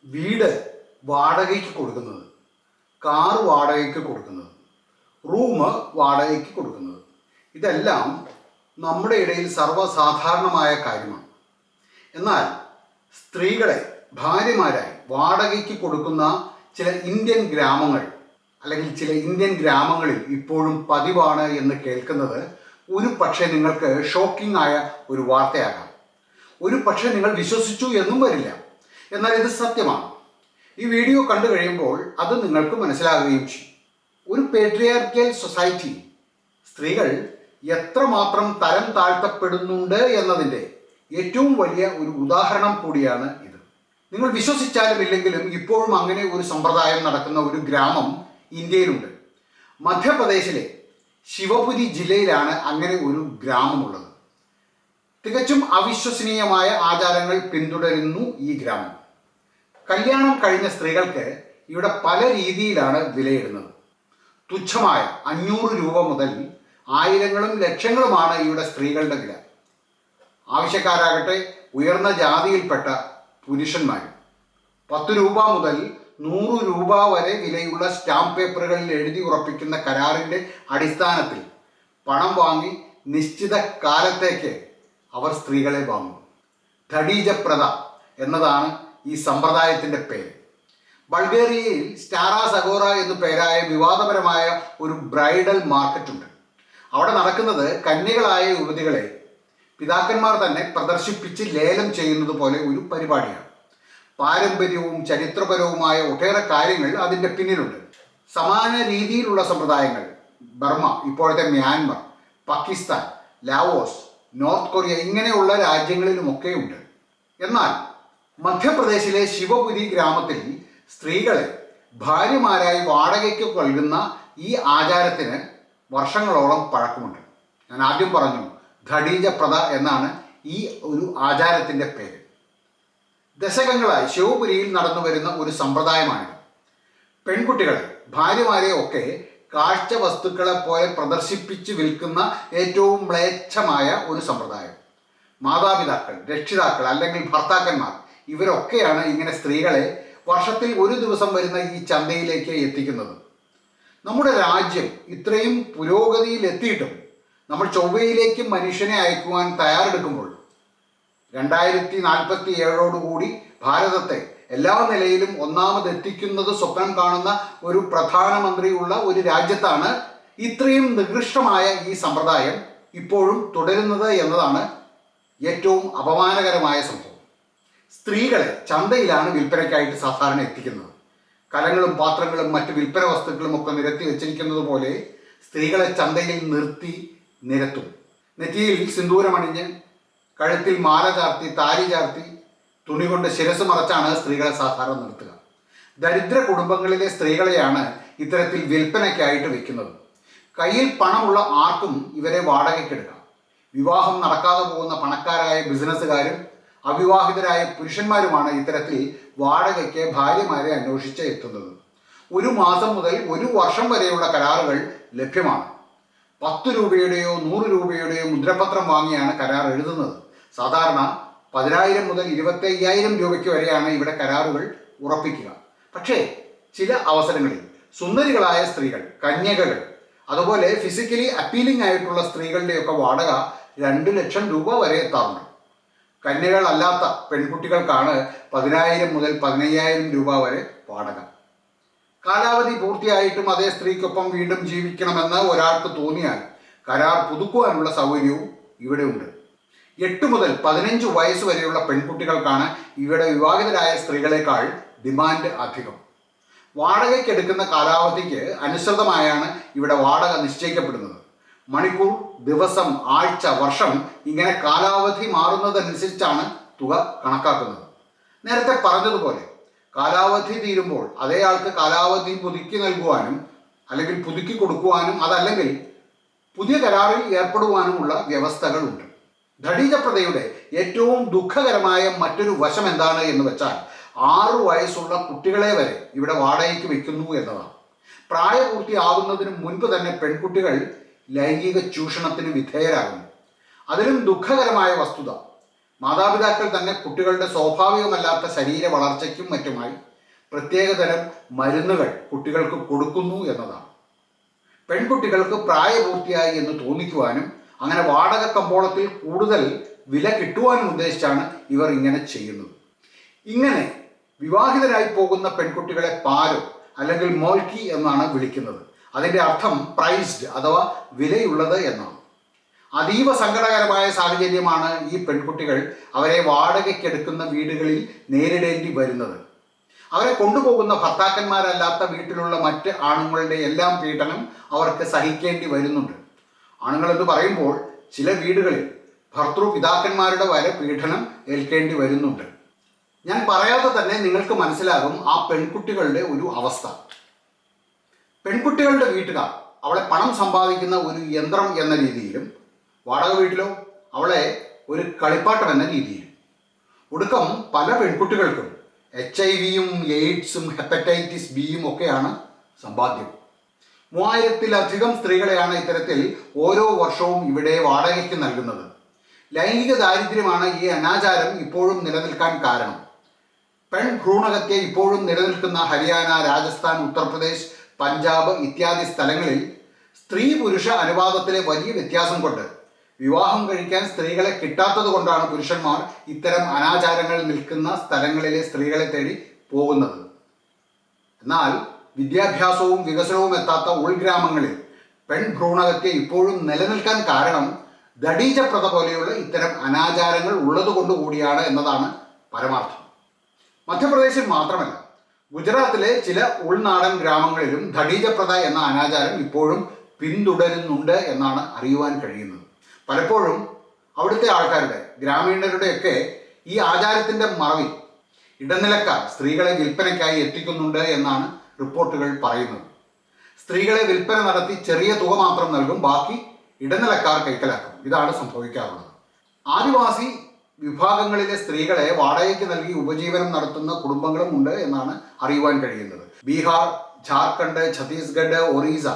വീട് വാടകയ്ക്ക് കൊടുക്കുന്നത്, കാർ വാടകയ്ക്ക് കൊടുക്കുന്നത്, റൂം വാടകയ്ക്ക് കൊടുക്കുന്നത്, ഇതെല്ലാം നമ്മുടെ ഇടയിൽ സർവ്വസാധാരണമായ കാര്യമാണ്. എന്നാൽ സ്ത്രീകളെ ഭാര്യമാരായി വാടകയ്ക്ക് കൊടുക്കുന്ന ചില ഇന്ത്യൻ ഗ്രാമങ്ങൾ അല്ലെങ്കിൽ ചില ഇന്ത്യൻ ഗ്രാമങ്ങളിൽ ഇപ്പോഴും പതിവാണ് എന്ന് കേൾക്കുന്നത് ഒരു പക്ഷേ നിങ്ങൾക്ക് ഷോക്കിംഗ് ആയ ഒരു വാർത്തയാകാം. ഒരു പക്ഷേ നിങ്ങൾ വിശ്വസിച്ചു എന്നും വരില്ല. എന്നാൽ ഇത് സത്യമാണ്. ഈ വീഡിയോ കണ്ടു കഴിയുമ്പോൾ അത് നിങ്ങൾക്ക് മനസ്സിലാകുകയും ചെയ്യും. ഒരു പേട്രിയാർക്കൽ സൊസൈറ്റി സ്ത്രീകൾ എത്രമാത്രം തരം താഴ്ത്തപ്പെടുന്നുണ്ട് എന്നതിൻ്റെ ഏറ്റവും വലിയ ഒരു ഉദാഹരണം കൂടിയാണ് ഇത്. നിങ്ങൾ വിശ്വസിച്ചാലും ഇല്ലെങ്കിലും ഇപ്പോഴും അങ്ങനെ ഒരു സമ്പ്രദായം നടക്കുന്ന ഒരു ഗ്രാമം ഇന്ത്യയിലുണ്ട്. മധ്യപ്രദേശിലെ ശിവപുരി ജില്ലയിലാണ് അങ്ങനെ ഒരു ഗ്രാമമുള്ളത്. തികച്ചും അവിശ്വസനീയമായ ആചാരങ്ങൾ പിന്തുടരുന്നു ഈ ഗ്രാമം. കല്യാണം കഴിഞ്ഞ സ്ത്രീകൾക്ക് ഇവിടെ പല രീതിയിലാണ് വിലയിടുന്നത്. തുച്ഛമായ 500 രൂപ മുതൽ ആയിരങ്ങളും ലക്ഷങ്ങളുമാണ് ഇവിടെ സ്ത്രീകളുടെ വില. ആവശ്യക്കാരാകട്ടെ ഉയർന്ന ജാതിയിൽപ്പെട്ട പുരുഷന്മാർ. 10 രൂപ മുതൽ 100 രൂപ വരെ വിലയുള്ള സ്റ്റാമ്പ് പേപ്പറുകളിൽ എഴുതി ഉറപ്പിക്കുന്ന കരാറിൻ്റെ അടിസ്ഥാനത്തിൽ പണം വാങ്ങി നിശ്ചിത കാലത്തേക്ക് അവർ സ്ത്രീകളെ വാങ്ങും. ധഡീജ പ്രഥ എന്നതാണ് ഈ സമ്പ്രദായത്തിൻ്റെ പേര്. ബൾഗേറിയയിൽ സ്റ്റാറാ സഗോറ എന്നു പേരായ വിവാദപരമായ ഒരു ബ്രൈഡൽ മാർക്കറ്റുണ്ട്. അവിടെ നടക്കുന്നത് കന്യകളായ യുവതികളെ പിതാക്കന്മാർ തന്നെ പ്രദർശിപ്പിച്ച് ലേലം ചെയ്യുന്നത് പോലെ ഒരു പരിപാടിയാണ്. പാരമ്പര്യവും ചരിത്രപരവുമായ ഒട്ടേറെ കാര്യങ്ങൾ അതിൻ്റെ പിന്നിലുണ്ട്. സമാന രീതിയിലുള്ള സമ്പ്രദായങ്ങൾ ബർമ്മ, ഇപ്പോഴത്തെ Myanmar, Pakistan, Laos, north Korea ഇങ്ങനെയുള്ള രാജ്യങ്ങളിലുമൊക്കെ ഉണ്ട്. എന്നാൽ മധ്യപ്രദേശിലെ ശിവപുരി ഗ്രാമത്തിൽ സ്ത്രീകളെ ഭാര്യമാരായി വാടകയ്ക്ക് നൽകുന്ന ഈ ആചാരത്തിന് വർഷങ്ങളോളം പഴക്കമുണ്ട്. ഞാൻ ആദ്യം പറഞ്ഞു, ധഡീജ പ്രഥ എന്നാണ് ഈ ഒരു ആചാരത്തിൻ്റെ പേര്. ദശകങ്ങളായി ശിവപുരിയിൽ നടന്നു വരുന്ന ഒരു സമ്പ്രദായമാണിത്. പെൺകുട്ടികളെ ഭാര്യമാരെ ഒക്കെ കാഴ്ച വസ്തുക്കളെ പോലെ പ്രദർശിപ്പിച്ച് വിൽക്കുന്ന ഏറ്റവും മ്ലേച്ഛമായ ഒരു സമ്പ്രദായം. മാതാപിതാക്കൾ, രക്ഷിതാക്കൾ അല്ലെങ്കിൽ ഭർത്താക്കന്മാർ ഇവരൊക്കെയാണ് ഇങ്ങനെ സ്ത്രീകളെ വർഷത്തിൽ ഒരു ദിവസം വരുന്ന ഈ ചന്തയിലേക്ക് എത്തിക്കുന്നത്. നമ്മുടെ രാജ്യം ഇത്രയും പുരോഗതിയിൽ എത്തിയിട്ടും നമ്മൾ ചൊവ്വയിലേക്ക് മനുഷ്യനെ അയക്കുവാൻ തയ്യാറെടുക്കുമ്പോൾ 2047 ഭാരതത്തെ എല്ലാ നിലയിലും ഒന്നാമതെത്തിക്കുന്നത് സ്വപ്നം കാണുന്ന ഒരു പ്രധാനമന്ത്രിയുള്ള ഒരു രാജ്യത്താണ് ഇത്രയും നികൃഷ്ടമായ ഈ സമ്പ്രദായം ഇപ്പോഴും തുടരുന്നത് എന്നതാണ് ഏറ്റവും അപമാനകരമായ സംഭവം. സ്ത്രീകളെ ചന്തയിലാണ് വിൽപ്പനയ്ക്കായിട്ട് സാധാരണ എത്തിക്കുന്നത്. കലങ്ങളും പാത്രങ്ങളും മറ്റ് വിൽപ്പന വസ്തുക്കളും ഒക്കെ നിരത്തി വെച്ചിരിക്കുന്നത് പോലെ സ്ത്രീകളെ ചന്തയിൽ നിർത്തി നിരത്തും. നെറ്റിയിൽ സിന്ദൂരമണിഞ്ഞ് കഴുത്തിൽ മാല ചാർത്തി, താലി ചാർത്തി, തുണി കൊണ്ട് ശിരസ് മറച്ചാണ് സ്ത്രീകളെ സാധാരണ നിർത്തുക. ദരിദ്ര കുടുംബങ്ങളിലെ സ്ത്രീകളെയാണ് ഇത്തരത്തിൽ വിൽപ്പനയ്ക്കായിട്ട് വെക്കുന്നത്. കയ്യിൽ പണമുള്ള ആർക്കും ഇവരെ വാടകയ്ക്കെടുക്കാം. വിവാഹം നടക്കാതെ പോകുന്ന പണക്കാരായ ബിസിനസ്സുകാരും അവിവാഹിതരായ പുരുഷന്മാരുമാണ് ഇത്തരത്തിൽ വാടകയ്ക്ക് ഭാര്യമാരെ അന്വേഷിച്ച് എത്തുന്നത്. 1 മാസം മുതൽ 1 വർഷം വരെയുള്ള കരാറുകൾ ലഭ്യമാണ്. 10 രൂപയുടെയോ 100 രൂപയുടെയോ മുദ്രപത്രം വാങ്ങിയാണ് കരാർ എഴുതുന്നത്. സാധാരണ 10,000 മുതൽ 25,000 രൂപയ്ക്ക് വരെയാണ് ഇവിടെ കരാറുകൾ ഉറപ്പിക്കുക. പക്ഷേ ചില അവസരങ്ങളിൽ സുന്ദരികളായ സ്ത്രീകൾ, കന്യകകൾ, അതുപോലെ ഫിസിക്കലി അപ്പീലിംഗ് ആയിട്ടുള്ള സ്ത്രീകളുടെയൊക്കെ വാടക 2 ലക്ഷം രൂപ വരെ എത്താറുണ്ട്. കന്യകളല്ലാത്ത പെൺകുട്ടികൾക്കാണ് 10,000 മുതൽ 15,000 രൂപ വരെ വാടക. കാലാവധി പൂർത്തിയായിട്ടും അതേ സ്ത്രീക്കൊപ്പം വീണ്ടും ജീവിക്കണമെന്ന് ഒരാൾക്ക് തോന്നിയാൽ കരാർ പുതുക്കുവാനുള്ള സൗകര്യവും ഇവിടെ ഉണ്ട്. 8 മുതൽ 15 വയസ്സ് വരെയുള്ള പെൺകുട്ടികൾക്കാണ് ഇവിടെ വിവാഹിതരായ സ്ത്രീകളെക്കാൾ ഡിമാൻഡ് അധികം. വാടകയ്ക്കെടുക്കുന്ന കാലാവധിക്ക് അനുസൃതമായാണ് ഇവിടെ വാടക നിശ്ചയിക്കപ്പെടുന്നത്. മണിക്കൂർ, ദിവസം, ആഴ്ച, വർഷം ഇങ്ങനെ കാലാവധി മാറുന്നതനുസരിച്ചാണ് തുക കണക്കാക്കുന്നത്. നേരത്തെ പറഞ്ഞതുപോലെ കാലാവധി തീരുമ്പോൾ അതേ ആൾക്ക് കാലാവധി പുതുക്കി നൽകുവാനും അല്ലെങ്കിൽ പുതുക്കി കൊടുക്കുവാനും അതല്ലെങ്കിൽ പുതിയ കരാറിൽ ഏർപ്പെടുവാനുമുള്ള വ്യവസ്ഥകളുണ്ട്. ധഡീജ പ്രഥയുടെ ഏറ്റവും ദുഃഖകരമായ മറ്റൊരു വശം എന്താണ് എന്ന് വെച്ചാൽ 6 വയസ്സുള്ള കുട്ടികളെ വരെ ഇവിടെ വാടകയ്ക്ക് വെക്കുന്നു എന്നതാണ്. പ്രായപൂർത്തിയാകുന്നതിന് മുൻപ് തന്നെ പെൺകുട്ടികൾ ലൈംഗിക ചൂഷണത്തിന് വിധേയരാകുന്നു. അതിലും ദുഃഖകരമായ വസ്തുത, മാതാപിതാക്കൾ തന്നെ കുട്ടികളുടെ സ്വാഭാവികമല്ലാത്ത ശരീര വളർച്ചയ്ക്കും മറ്റുമായി പ്രത്യേകതരം മരുന്നുകൾ കുട്ടികൾക്ക് കൊടുക്കുന്നു എന്നതാണ്. പെൺകുട്ടികൾക്ക് പ്രായപൂർത്തിയായി എന്ന് തോന്നിക്കുവാനും അങ്ങനെ വാടക കമ്പോളത്തിൽ കൂടുതൽ വില കിട്ടുവാനും ഉദ്ദേശിച്ചാണ് ഇവർ ഇങ്ങനെ ചെയ്യുന്നത്. ഇങ്ങനെ വിവാഹിതരായി പോകുന്ന പെൺകുട്ടികളെ പാരോ അല്ലെങ്കിൽ മോൾക്കി എന്നാണ് വിളിക്കുന്നത്. അതിൻ്റെ അർത്ഥം പ്രൈസ്ഡ് അഥവാ വിലയുള്ളത് എന്നാണ്. അതീവ സങ്കടകരമായ സാഹചര്യമാണ് ഈ പെൺകുട്ടികൾ അവരെ വാടകയ്ക്കെടുക്കുന്ന വീടുകളിൽ നേരിടേണ്ടി വരുന്നത്. അവരെ കൊണ്ടുപോകുന്ന ഭർത്താക്കന്മാരല്ലാത്ത വീട്ടിലുള്ള മറ്റ് ആണുങ്ങളുടെ എല്ലാം പീഡനം അവർക്ക് സഹിക്കേണ്ടി വരുന്നുണ്ട്. ആണുങ്ങളെന്ന് പറയുമ്പോൾ ചില വീടുകളിൽ ഭർത്തൃപിതാക്കന്മാരുടെ വരെ പീഡനം ഏൽക്കേണ്ടി വരുന്നുണ്ട്. ഞാൻ പറയാതെ തന്നെ നിങ്ങൾക്ക് മനസ്സിലാകും ആ പെൺകുട്ടികളുടെ ഒരു അവസ്ഥ. പെൺകുട്ടികളുടെ വീട്ടുകാർ അവളെ പണം സമ്പാദിക്കുന്ന ഒരു യന്ത്രം എന്ന രീതിയിലും വാടക വീട്ടിലോ അവളെ ഒരു കളിപ്പാട്ടം എന്ന രീതിയിലും. ഒടുക്കം പല പെൺകുട്ടികൾക്കും HIV-യും എയ്ഡ്സും ഹെപ്പറ്റൈറ്റിസ് ബിയും ഒക്കെയാണ് സമ്പാദ്യം. 3000-ലധികം സ്ത്രീകളെയാണ് ഇത്തരത്തിൽ ഓരോ വർഷവും ഇവിടെ വാടകയ്ക്ക് നൽകുന്നത്. ലൈംഗിക ദാരിദ്ര്യമാണ് ഈ അനാചാരം ഇപ്പോഴും നിലനിൽക്കാൻ കാരണം. പെൺഭ്രൂണഹത്യ ഇപ്പോഴും നിലനിൽക്കുന്ന ഹരിയാന, രാജസ്ഥാൻ, ഉത്തർപ്രദേശ്, പഞ്ചാബ് ഇത്യാദി സ്ഥലങ്ങളിൽ സ്ത്രീ പുരുഷ അനുപാതത്തിലെ വലിയ വ്യത്യാസം കൊണ്ട് വിവാഹം കഴിക്കാൻ സ്ത്രീകളെ കിട്ടാത്തത് കൊണ്ടാണ് പുരുഷന്മാർ ഇത്തരം അനാചാരങ്ങൾ നിൽക്കുന്ന സ്ഥലങ്ങളിലെ സ്ത്രീകളെ തേടി പോകുന്നത്. എന്നാൽ വിദ്യാഭ്യാസവും വികസനവും എത്താത്ത ഉൾഗ്രാമങ്ങളിൽ പെൺഭ്രൂണഹത്യ ഇപ്പോഴും നിലനിൽക്കാൻ കാരണം ദഡീജപ്രഥ പോലെയുള്ള ഇത്തരം അനാചാരങ്ങൾ ഉള്ളതുകൊണ്ട് കൂടിയാണ് എന്നതാണ് പരമാർത്ഥം. മധ്യപ്രദേശിൽ മാത്രമല്ല, ഗുജറാത്തിലെ ചില ഉൾനാടൻ ഗ്രാമങ്ങളിലും ദഡീജപ്രഥ എന്ന അനാചാരം ഇപ്പോഴും പിന്തുടരുന്നുണ്ട് എന്നാണ് അറിയുവാൻ കഴിയുന്നത്. പലപ്പോഴും അവിടുത്തെ ആൾക്കാരുടെ, ഗ്രാമീണരുടെയൊക്കെ ഈ ആചാരത്തിൻ്റെ മറവിൽ ഇടനിലക്കാർ സ്ത്രീകളെ വിൽപ്പനയ്ക്കായി എത്തിക്കുന്നുണ്ട് എന്നാണ് റിപ്പോർട്ടുകൾ പറയുന്നത്. സ്ത്രീകളെ വിൽപ്പന നടത്തി ചെറിയ തുക മാത്രം നൽകും, ബാക്കി ഇടനിലക്കാർ കൈക്കലാക്കും. ഇതാണ് സംഭവിക്കാറുള്ളത്. ആദിവാസി വിഭാഗങ്ങളിലെ സ്ത്രീകളെ വാടകയ്ക്ക് നൽകി ഉപജീവനം നടത്തുന്ന കുടുംബങ്ങളും ഉണ്ട് എന്നാണ് അറിയുവാൻ കഴിയുന്നത്. ബീഹാർ, ജാർഖണ്ഡ്, ഛത്തീസ്ഗഡ്, ഒറീസ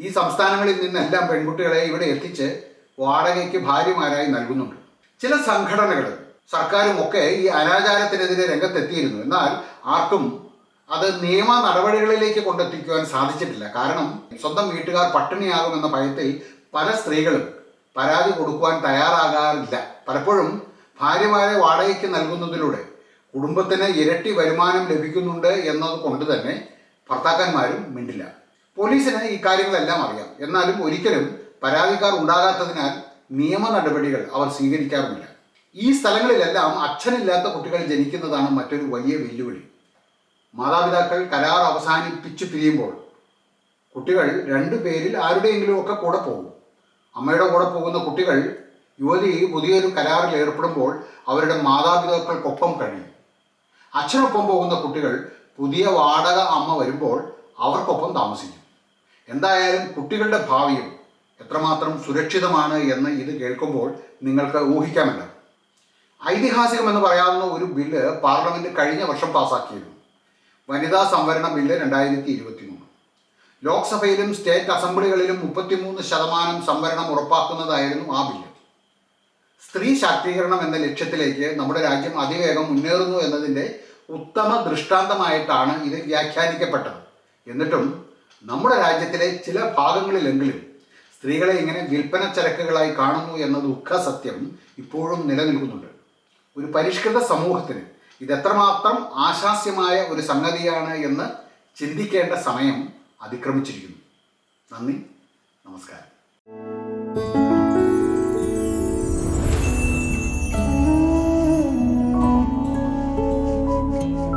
ഈ സംസ്ഥാനങ്ങളിൽ നിന്നെല്ലാം പെൺകുട്ടികളെ ഇവിടെ എത്തിച്ച് വാടകയ്ക്ക് ഭാര്യമാരായി നൽകുന്നുണ്ട്. ചില സംഘടനകളും സർക്കാരും ഒക്കെ ഈ അനാചാരത്തിനെതിരെ രംഗത്തെത്തിയിരുന്നു. എന്നാൽ ആർക്കും അത് നിയമ നടപടികളിലേക്ക് കൊണ്ടെത്തിക്കുവാൻ സാധിച്ചിട്ടില്ല. കാരണം സ്വന്തം വീട്ടുകാർ പട്ടിണിയാകുമെന്ന ഭയത്തിൽ പല സ്ത്രീകളും പരാതി കൊടുക്കുവാൻ തയ്യാറാകാറില്ല. പലപ്പോഴും ഭാര്യമാരെ വാടകയ്ക്ക് നൽകുന്നതിലൂടെ കുടുംബത്തിന് ഇരട്ടി വരുമാനം ലഭിക്കുന്നുണ്ട് എന്നത് കൊണ്ട് തന്നെ ഭർത്താക്കന്മാരും മിണ്ടില്ല. പോലീസിന് ഈ കാര്യങ്ങളെല്ലാം അറിയാം. എന്നാലും ഒരിക്കലും പരാതിക്കാർ ഉണ്ടാകാത്തതിനാൽ നിയമ നടപടികൾ അവർ സ്വീകരിക്കാറുമില്ല. ഈ സ്ഥലങ്ങളിലെല്ലാം അച്ഛനില്ലാത്ത കുട്ടികൾ ജനിക്കുന്നതാണ് മറ്റൊരു വലിയ വെല്ലുവിളി. മാതാപിതാക്കൾ കരാർ അവസാനിപ്പിച്ചു പിരിയുമ്പോൾ കുട്ടികൾ രണ്ടു പേരിൽ ആരുടെയെങ്കിലും ഒക്കെ കൂടെ പോകും. അമ്മയുടെ കൂടെ പോകുന്ന കുട്ടികൾ യുവതി പുതിയൊരു കരാറിൽ ഏർപ്പെടുമ്പോൾ അവരുടെ മാതാപിതാക്കൾക്കൊപ്പം കഴിയും. അച്ഛനൊപ്പം പോകുന്ന കുട്ടികൾ പുതിയ വാടക അമ്മ വരുമ്പോൾ അവർക്കൊപ്പം താമസിക്കും. എന്തായാലും കുട്ടികളുടെ ഭാവിയും എത്രമാത്രം സുരക്ഷിതമാണ് എന്ന് ഇത് കേൾക്കുമ്പോൾ നിങ്ങൾക്ക് ഊഹിക്കാമല്ലോ. ഐതിഹാസികമെന്ന് പറയാവുന്ന ഒരു ബില്ല് പാർലമെന്റ് കഴിഞ്ഞ വർഷം പാസാക്കിയിരുന്നു. വനിതാ സംവരണ ബില്ല് 2023. ലോക്സഭയിലും സ്റ്റേറ്റ് അസംബ്ലികളിലും 33% സംവരണം ഉറപ്പാക്കുന്നതായിരുന്നു ആ ബില്ല്. സ്ത്രീ ശാക്തീകരണം എന്ന ലക്ഷ്യത്തിലേക്ക് നമ്മുടെ രാജ്യം അതിവേഗം മുന്നേറുന്നു എന്നതിൻ്റെ ഉത്തമ ദൃഷ്ടാന്തമായിട്ടാണ് ഇത് വ്യാഖ്യാനിക്കപ്പെട്ടത്. എന്നിട്ടും നമ്മുടെ രാജ്യത്തിലെ ചില ഭാഗങ്ങളിലെങ്കിലും സ്ത്രീകളെ ഇങ്ങനെ വിൽപ്പന ചരക്കുകളായി കാണുന്നു എന്ന ദുഃഖസത്യം ഇപ്പോഴും നിലനിൽക്കുന്നുണ്ട്. ഒരു പരിഷ്കൃത സമൂഹത്തിന് ഇതെത്രമാത്രം ആശാസ്യമായ ഒരു സംഗതിയാണ് എന്ന് ചിന്തിക്കേണ്ട സമയം അതിക്രമിച്ചിരിക്കുന്നു. നന്ദി, നമസ്കാരം.